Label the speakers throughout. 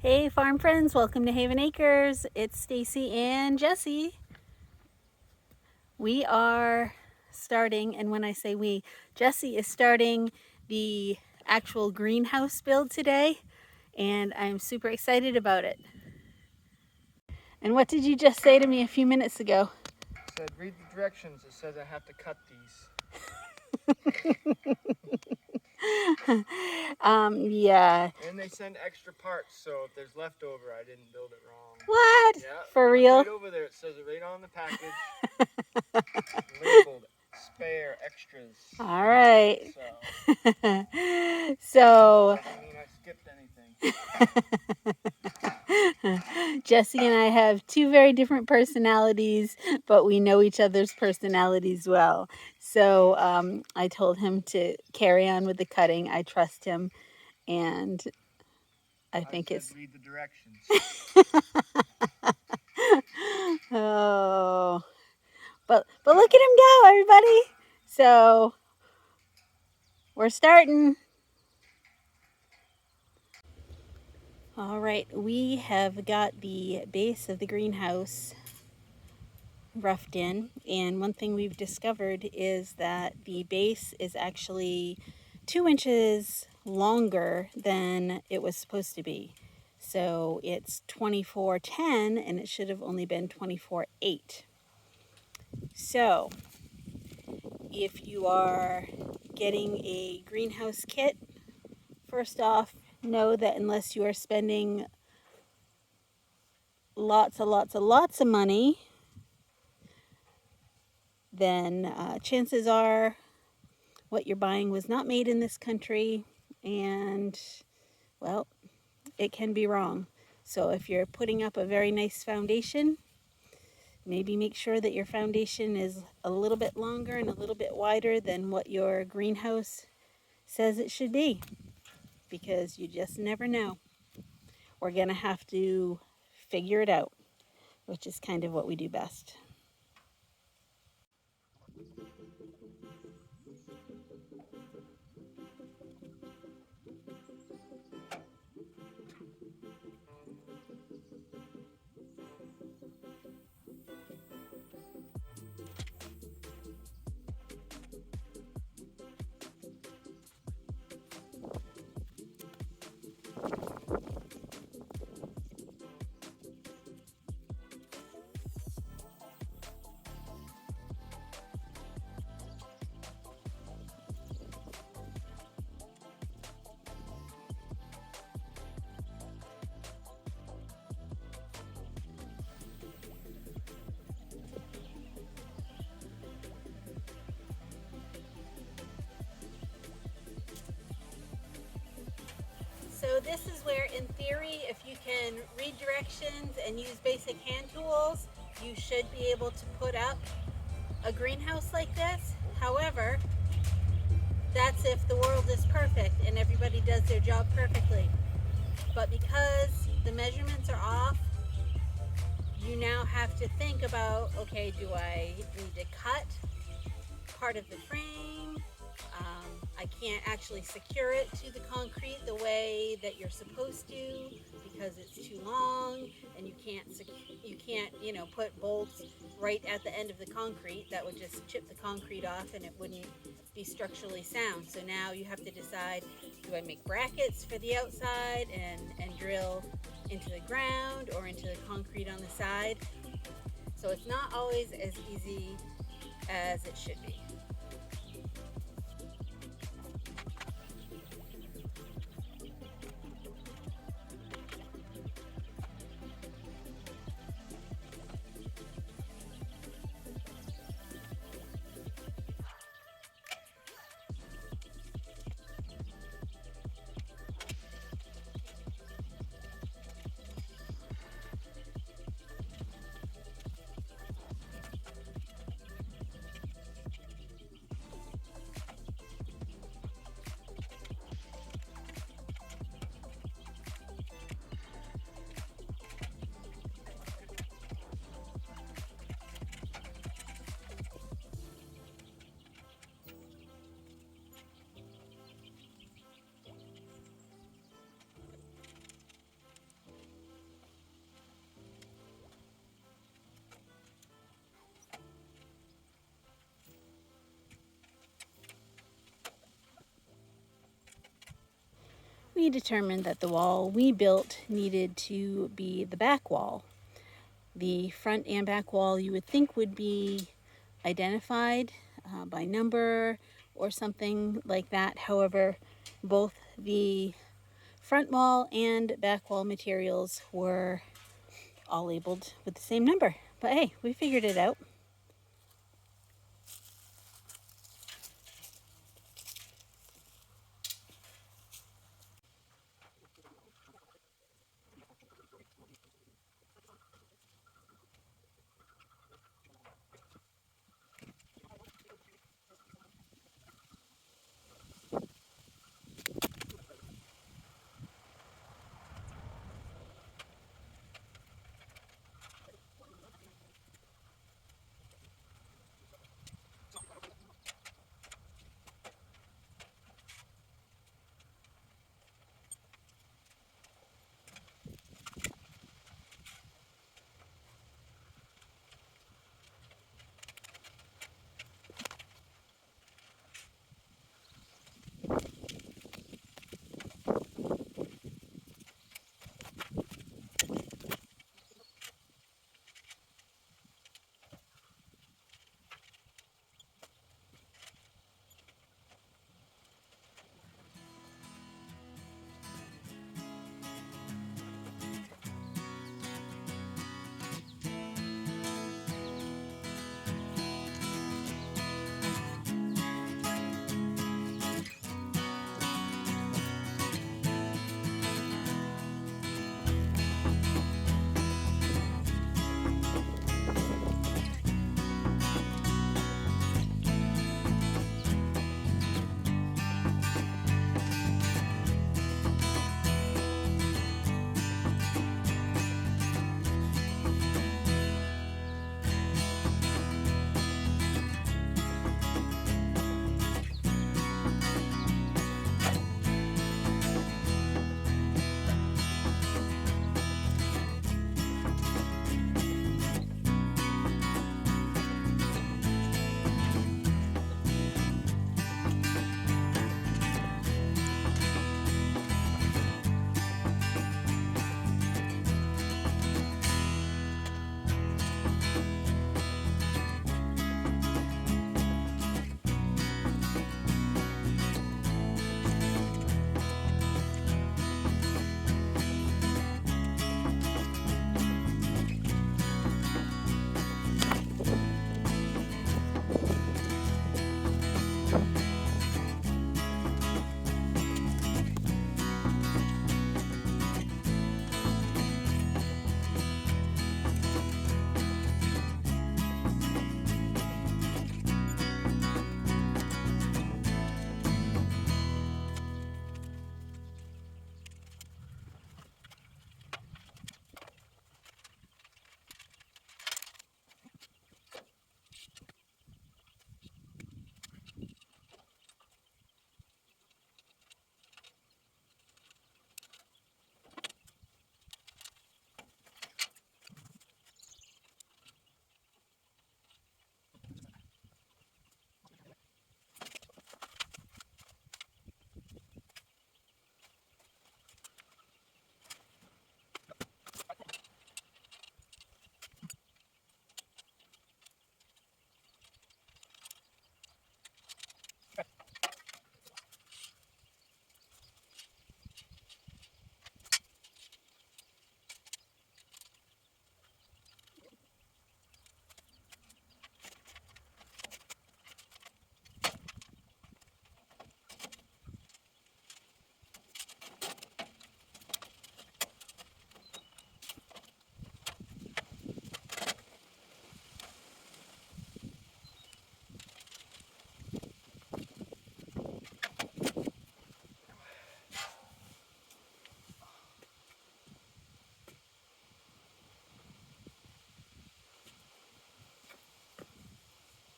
Speaker 1: Hey farm friends, welcome to Haven Acres. It's Stacy and Jesse. We are starting, and when I say we, Jesse is starting the actual greenhouse build today, and I'm super excited about it. And what did you just say to me a few minutes ago?
Speaker 2: I said, read the directions. It says I have to cut these.
Speaker 1: Yeah.
Speaker 2: And they send extra parts, so if there's leftover, I didn't build it wrong.
Speaker 1: What?
Speaker 2: Yeah.
Speaker 1: For real?
Speaker 2: Right over there. It says it right on the package. Labeled spare extras.
Speaker 1: All right.
Speaker 2: So.
Speaker 1: So
Speaker 2: Doesn't mean I skipped anything.
Speaker 1: Jesse and I have two very different personalities, but we know each other's personalities well. So I told him to carry on with the cutting. I trust him, and I think
Speaker 2: said,
Speaker 1: it's...
Speaker 2: read the directions.
Speaker 1: Oh, but look at him go, everybody. So we're starting. All right, we have got the base of the greenhouse roughed in, and one thing we've discovered is that the base is actually 2 inches longer than it was supposed to be. So it's 24.10 and it should have only been 24.8. So if you are getting a greenhouse kit, first off, know that unless you are spending lots of money, then chances are what you're buying was not made in this country, and well, it can be wrong. So if you're putting up a very nice foundation, maybe make sure that your foundation is a little bit longer and a little bit wider than what your greenhouse says it should be, because you just never know. We're gonna have to figure it out, which is kind of what we do best. So this is where, in theory, if you can read directions and use basic hand tools, you should be able to put up a greenhouse like this. However, that's if the world is perfect and everybody does their job perfectly. But because the measurements are off, you now have to think about, okay, do I need to cut part of the frame? I can't actually secure it to the concrete the way that you're supposed to because it's too long, and you can't put bolts right at the end of the concrete. That would just chip the concrete off and it wouldn't be structurally sound. So now you have to decide, do I make brackets for the outside and drill into the ground or into the concrete on the side? So it's not always as easy as it should be. we determined that the wall we built needed to be the back wall. The front and back wall you would think would be identified by number or something like that. However, both the front wall and back wall materials were all labeled with the same number. But hey, we figured it out.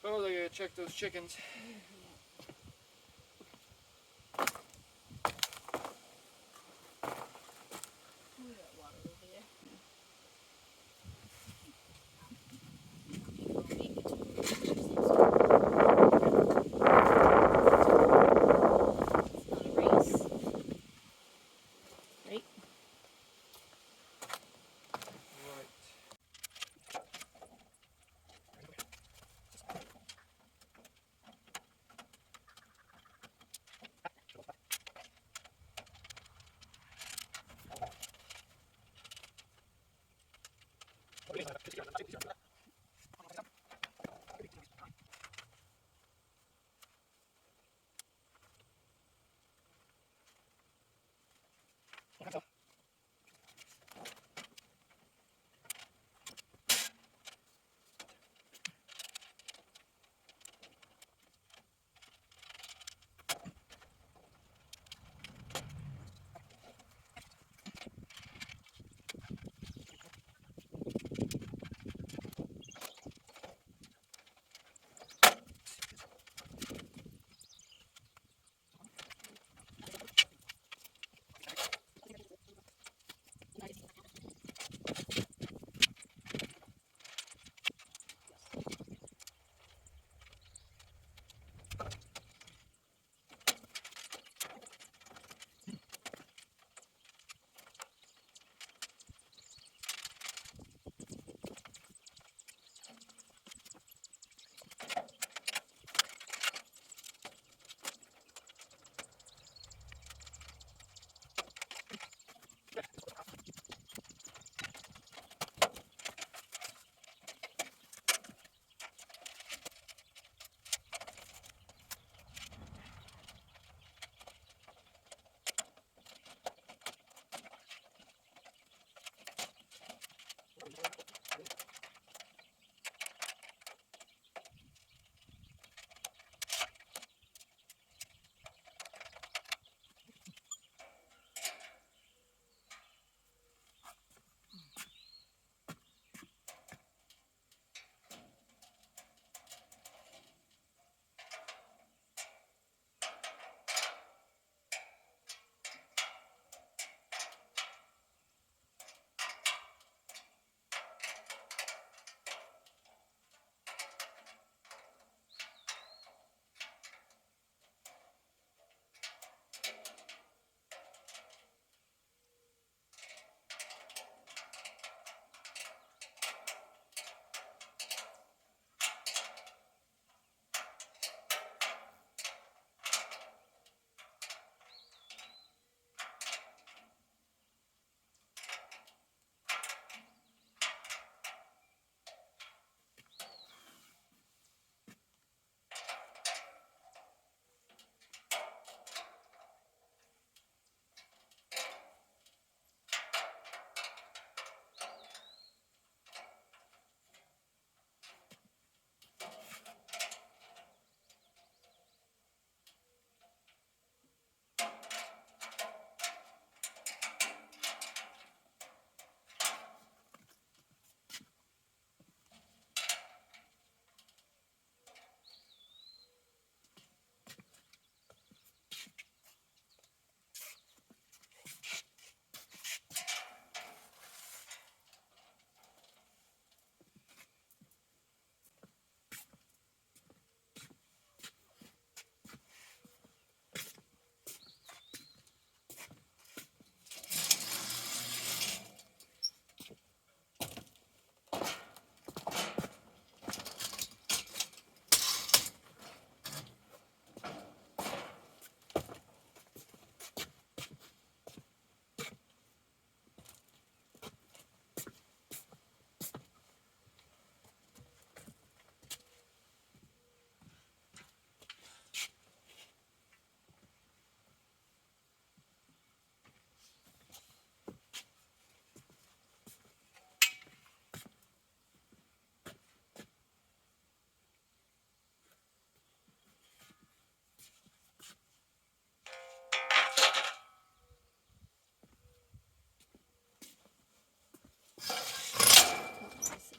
Speaker 2: Oh, they gotta check those chickens.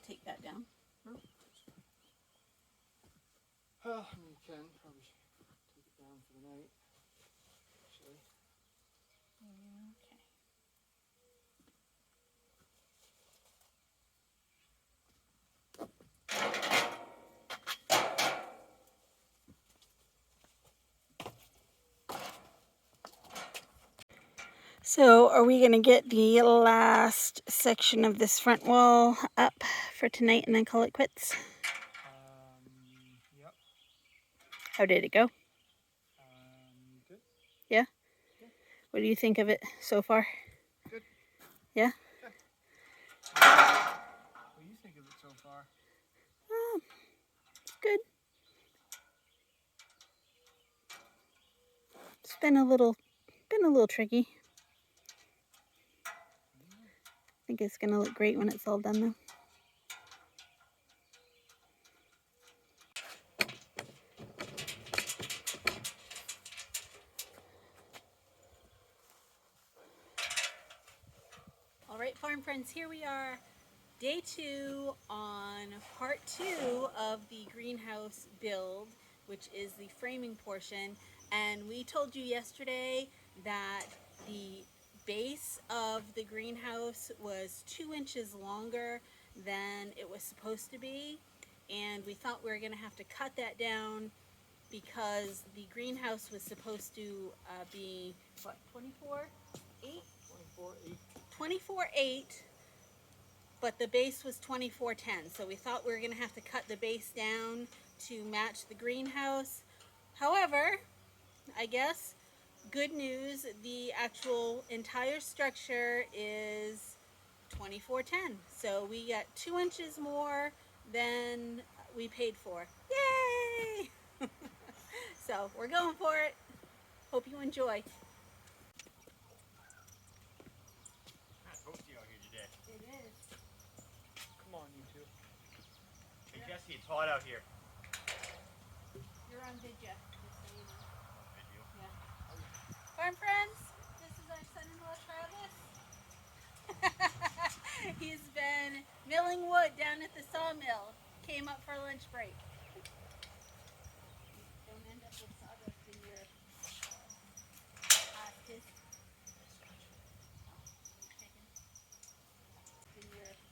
Speaker 1: Take that down.
Speaker 2: Well, I mean, you can probably take it down for the night. Actually.
Speaker 1: Okay. So are we going to get the last section of this front wall up for tonight and then call it quits?
Speaker 2: Yep.
Speaker 1: How did it go?
Speaker 2: Good.
Speaker 1: Yeah?
Speaker 2: Yeah.
Speaker 1: What do you think of it so far?
Speaker 2: Good.
Speaker 1: Yeah?
Speaker 2: Yeah. What do you think? think of it so far?
Speaker 1: It's good. It's been a little tricky. I think it's gonna look great when it's all done though. All right, farm friends, here we are, day 2 on part 2 of the greenhouse build, which is the framing portion. And we told you yesterday that the base of the greenhouse was 2 inches longer than it was supposed to be. And we thought we were going to have to cut that down because the greenhouse was supposed to be, what, 24.8? 24.8, but the base was 24.10. So we thought we were going to have to cut the base down to match the greenhouse. However, I guess, good news, the actual entire structure is 24.10. So we got 2 inches more than we paid for. Yay! So we're going for it. Hope you enjoy.
Speaker 2: Toasty out here today.
Speaker 1: It is.
Speaker 2: Come on, you two.
Speaker 3: Hey Jesse, it's hot out here.
Speaker 1: You're on video, just so you know.
Speaker 3: Video.
Speaker 1: Yeah. Farm friends, this is our son-in-law Travis. He's been milling wood down at the sawmill. Came up for lunch break. Don't end up with sawdust in your ashes. In your ashes.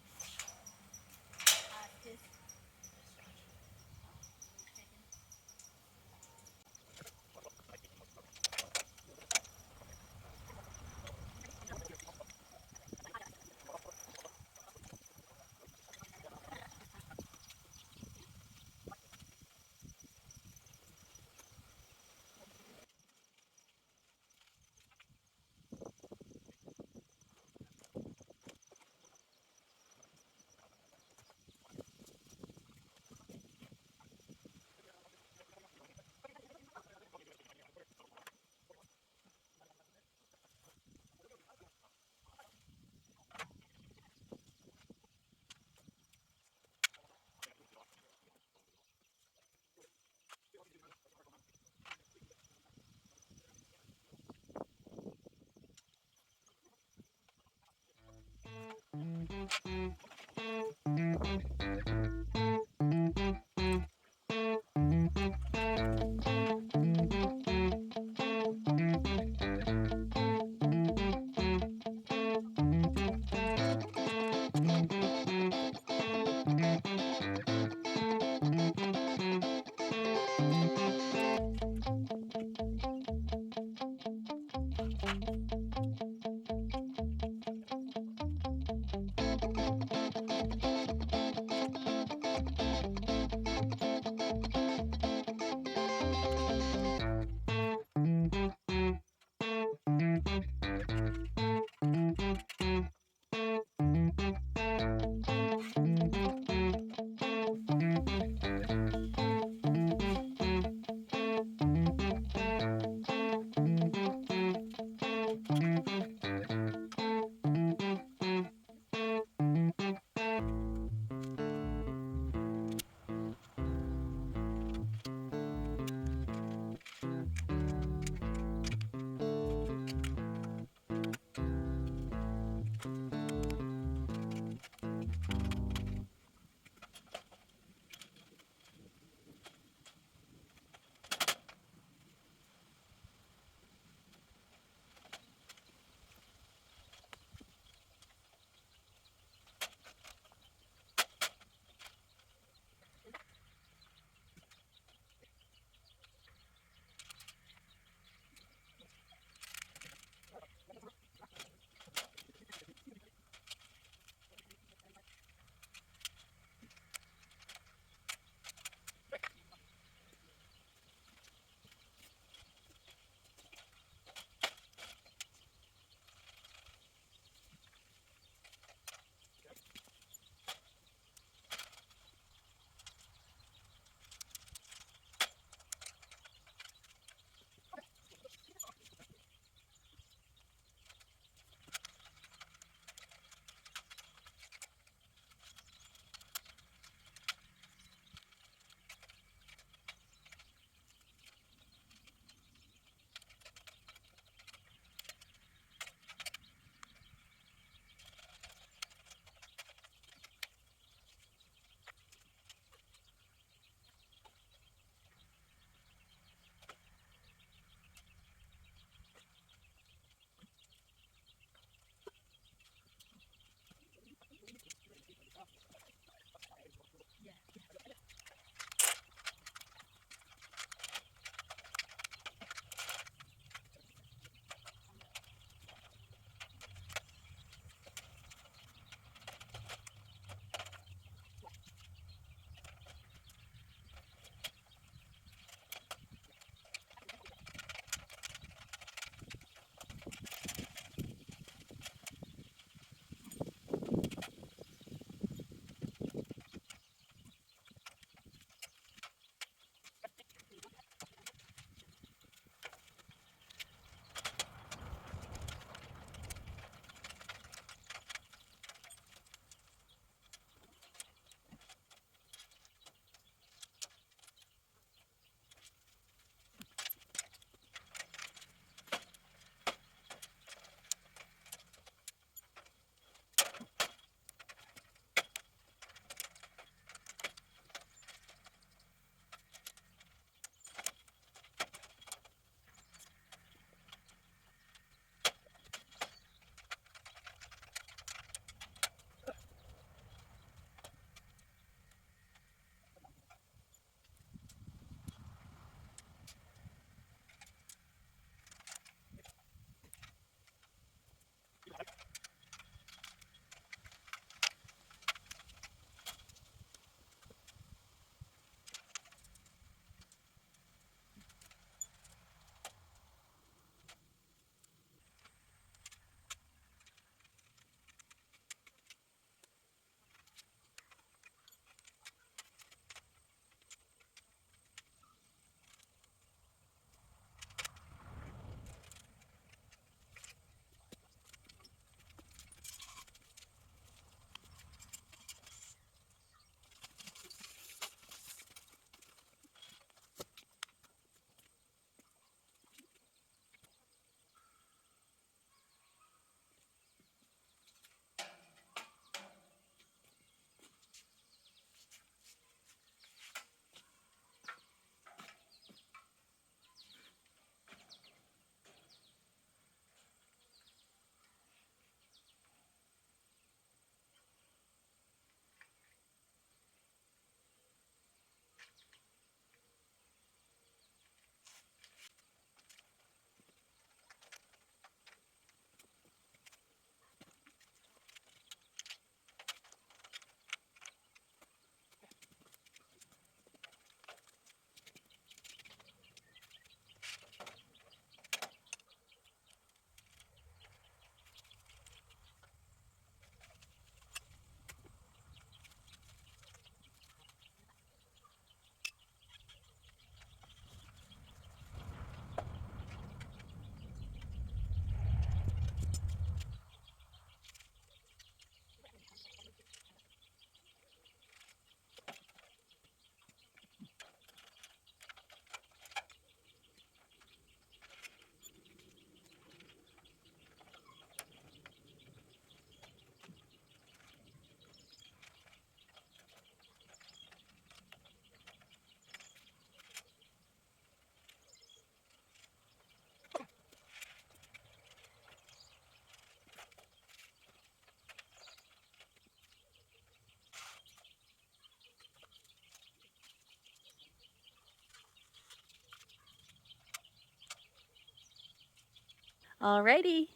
Speaker 1: Alrighty,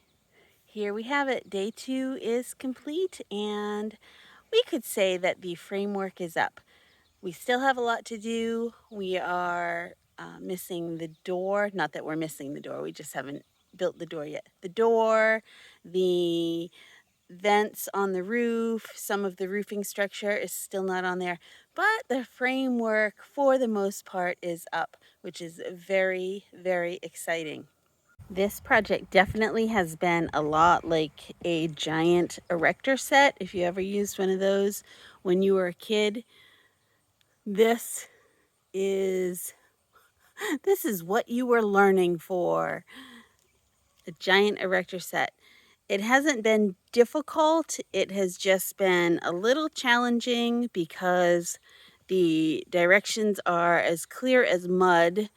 Speaker 1: here we have it. Day 2 is complete, and we could say that the framework is up. We still have a lot to do. We are missing the door. Not that we're missing the door, we just haven't built the door yet. The door, the vents on the roof, some of the roofing structure is still not on there, but the framework for the most part is up, which is very, very exciting. This project definitely has been a lot like a giant erector set. If you ever used one of those when you were a kid, this is what you were learning for. A giant erector set. It hasn't been difficult. It has just been a little challenging because the directions are as clear as mud,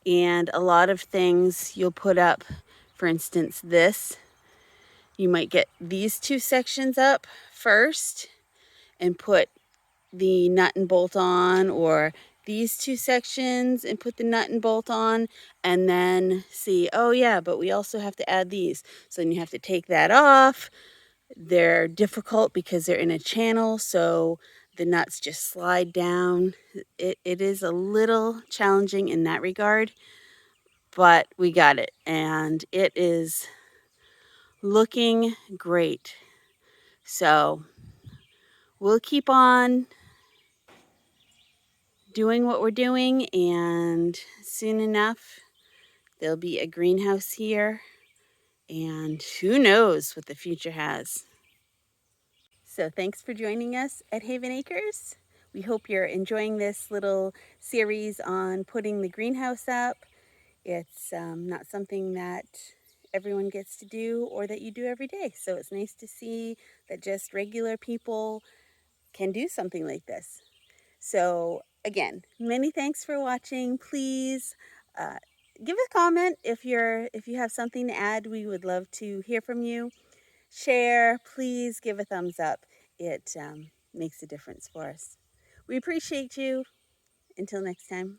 Speaker 1: and a lot of things you'll put up, for instance, this. You might get these 2 sections up first and put the nut and bolt on, or these 2 sections and put the nut and bolt on, and then see, oh yeah, but we also have to add these. So then you have to take that off. They're difficult because they're in a channel, so the nuts just slide down. It is a little challenging in that regard, but we got it, and it is looking great. So we'll keep on doing what we're doing, and soon enough there'll be a greenhouse here, and who knows what the future has. So thanks for joining us at Haven Acres. We hope you're enjoying this little series on putting the greenhouse up. It's not something that everyone gets to do or that you do every day, so it's nice to see that just regular people can do something like this. So again, many thanks for watching. Please give a comment if you have something to add. We would love to hear from you. Share, please give a thumbs up. It makes a difference for us. We appreciate you. Until next time.